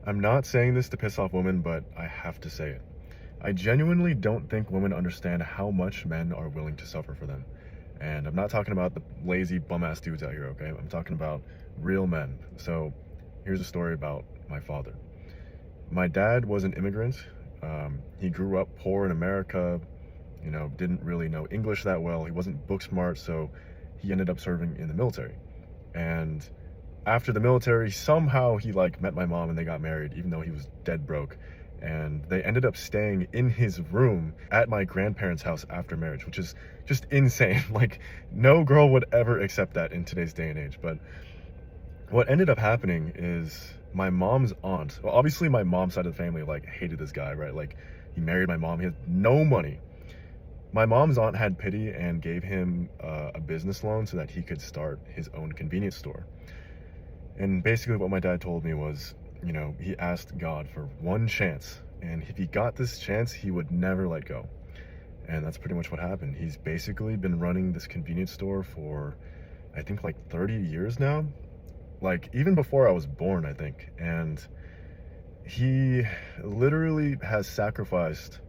I'm not saying this to piss off women, but I have to say it. I genuinely don't think women understand how much men are willing to suffer for them. And I'm not talking about the lazy bum-ass dudes out here, okay? I'm talking about real men. So here's a story about my father. My dad was an immigrant. He grew up poor in America, didn't really know English that well. He wasn't book smart, so he ended up serving in the military. And after the military, somehow he like met my mom and they got married, even though he was dead broke. And they ended up staying in his room at my grandparents' house after marriage, which is just insane. Like, no girl would ever accept that in today's day and age. But what ended up happening is my mom's aunt, well, obviously my mom's side of the family like hated this guy, right? Like, he married my mom, he had no money. My mom's aunt had pity and gave him a business loan so that he could start his own convenience store. And basically what my dad told me was, he asked God for one chance, and if he got this chance, he would never let go. And that's pretty much what happened. He's basically been running this convenience store for, I think, like 30 years now. Like, even before I was born, I think. And he literally has sacrificed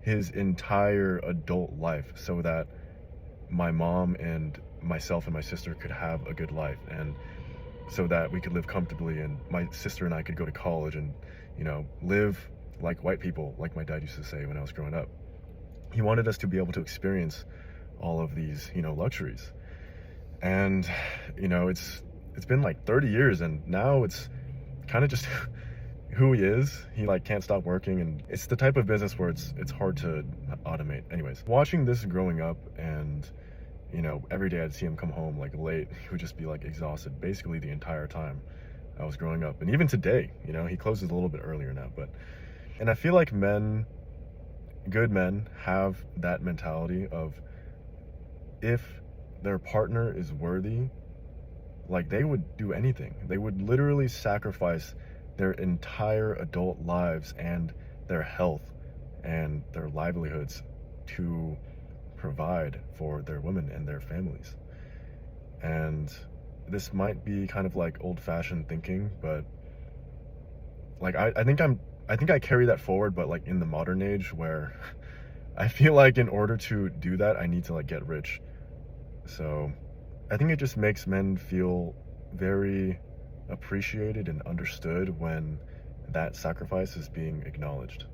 his entire adult life so that my mom and myself and my sister could have a good life, and so that we could live comfortably, and my sister and I could go to college and live like white people, like my dad used to say when I was growing up. He wanted us to be able to experience all of these luxuries. And it's been like 30 years, and now it's kind of just who he is. He like can't stop working, and it's the type of business where it's hard to automate. Anyways, watching this growing up, and every day I'd see him come home like late. He would just be like exhausted basically the entire time I was growing up. And even today, he closes a little bit earlier now, and I feel like good men have that mentality of, if their partner is worthy, like, they would do anything. They would literally sacrifice their entire adult lives and their health and their livelihoods to provide for their women and their families. And this might be kind of like old-fashioned thinking, but like I think I carry that forward, but like in the modern age, where I feel like in order to do that I need to like get rich. So I think it just makes men feel very appreciated and understood when that sacrifice is being acknowledged.